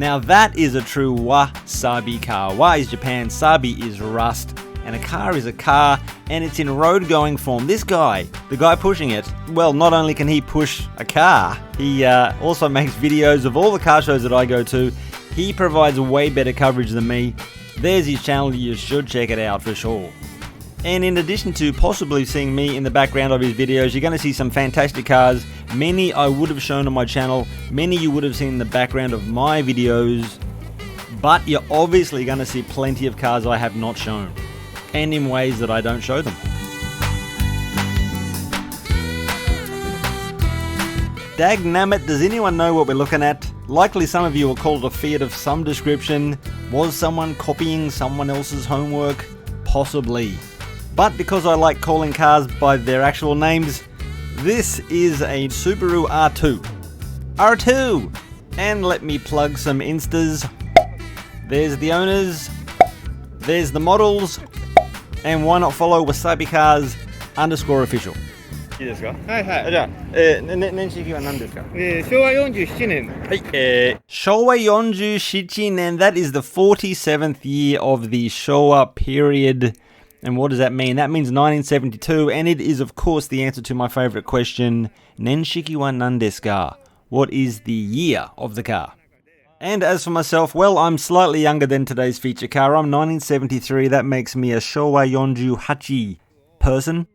Now that is a true wasabi car. Wa is Japan, sabi is rust, and a car is a car, and it's in road going form. This guy, the guy pushing it, well, not only can he push a car, he also makes videos of all the car shows that I go to. He provides way better coverage than me. There's his channel, you should check it out for sure. And in addition to possibly seeing me in the background of his videos, you're going to see some fantastic cars. Many I would have shown on my channel, many you would have seen in the background of my videos, but you're obviously going to see plenty of cars I have not shown, and in ways that I don't show them. Dagnammit, does anyone know what we're looking at? Likely some of you will call it a Fiat of some description. Was someone copying someone else's homework? Possibly. But because I like calling cars by their actual names, this is a Subaru R-2. R2! And let me plug some Instas. There's the owners, there's the models, and why not follow WasabiCars _official. いいですか？はいはい。じゃあ、年式は何ですか？昭和47年。はい、Showa 47 nen, that is the 47th year of the Showa period. And what does that mean? That means 1972, and it is of course the answer to my favorite question, Nenshiki wa nan desu ka? What is the year of the car? And as for myself, well, I'm slightly younger than today's feature car. I'm 1973, that makes me a Showa 48 person.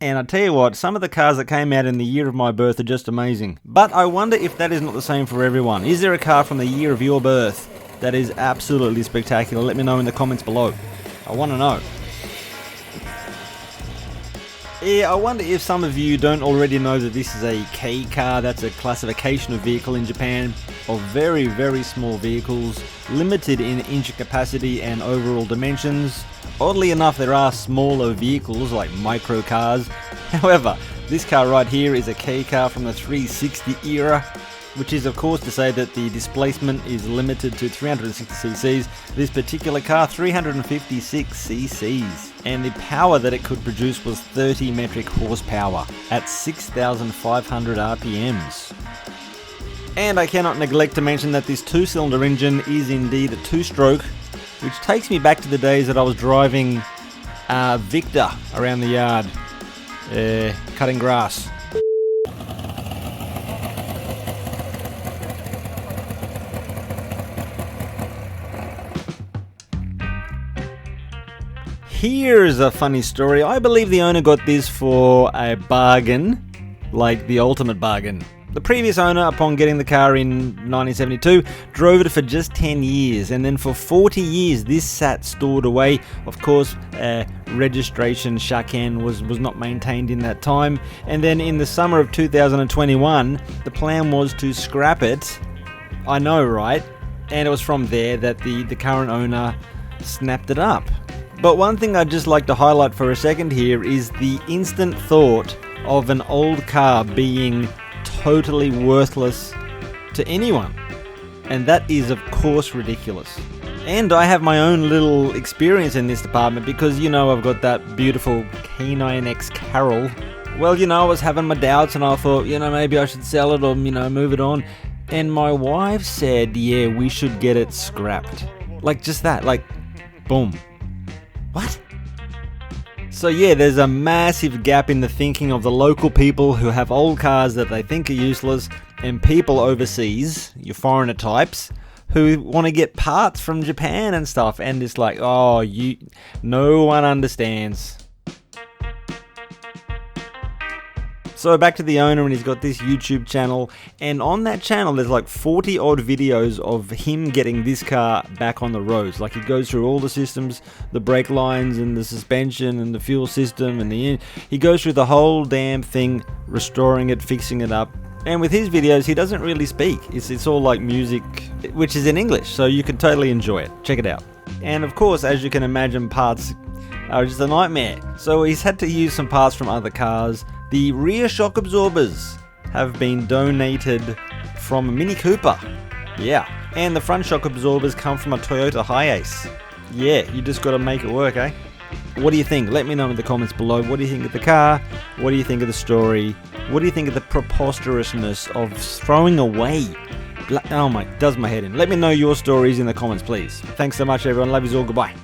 And I tell you what, some of the cars that came out in the year of my birth are just amazing. But I wonder if that is not the same for everyone. Is there a car from the year of your birth that is absolutely spectacular? Let me know in the comments below. I want to know. Yeah, I wonder if some of you don't already know that this is a Kei car. That's a classification of vehicle in Japan of very, very small vehicles, limited in engine capacity and overall dimensions. Oddly enough, there are smaller vehicles like micro cars. However, this car right here is a Kei car from the 360 era, which is of course to say that the displacement is limited to 360cc. This particular car, 356cc. And the power that it could produce was 30 metric horsepower at 6,500 RPMs. And I cannot neglect to mention that this two-cylinder engine is indeed a two-stroke, which takes me back to the days that I was driving Victor around the yard, cutting grass. Here's a funny story. I believe the owner got this for a bargain, like the ultimate bargain. The previous owner, upon getting the car in 1972, drove it for just 10 years, and then for 40 years this sat stored away. Of course, registration shaken was not maintained in that time, and then in the summer of 2021, the plan was to scrap it. I know, right? And it was from there that the current owner snapped it up. But one thing I'd just like to highlight for a second here is the instant thought of an old car being totally worthless to anyone. And that is of course ridiculous. And I have my own little experience in this department because, you know, I've got that beautiful K9X Carol. Well, you know, I was having my doubts and I thought, you know, maybe I should sell it or, you know, move it on. And my wife said, yeah, we should get it scrapped. Like just that, like, boom. What? So yeah, there's a massive gap in the thinking of the local people who have old cars that they think are useless, and people overseas, your foreigner types, who want to get parts from Japan and stuff, and it's like, oh, no one understands. So back to the owner, and he's got this YouTube channel, and on that channel there's like 40 odd videos of him getting this car back on the roads. Like he goes through all the systems, the brake lines and the suspension and the fuel system and he goes through the whole damn thing, restoring it, fixing it up. And with his videos he doesn't really speak. It's all like music, which is in English, so you can totally enjoy it. Check it out. And of course, as you can imagine, parts are just a nightmare. So he's had to use some parts from other cars. The rear shock absorbers have been donated from a Mini Cooper. Yeah. And the front shock absorbers come from a Toyota Hiace. Yeah, you just got to make it work, eh? What do you think? Let me know in the comments below. What do you think of the car? What do you think of the story? What do you think of the preposterousness of throwing away Oh my, does my head in. Let me know your stories in the comments, please. Thanks so much, everyone. Love you all. Goodbye.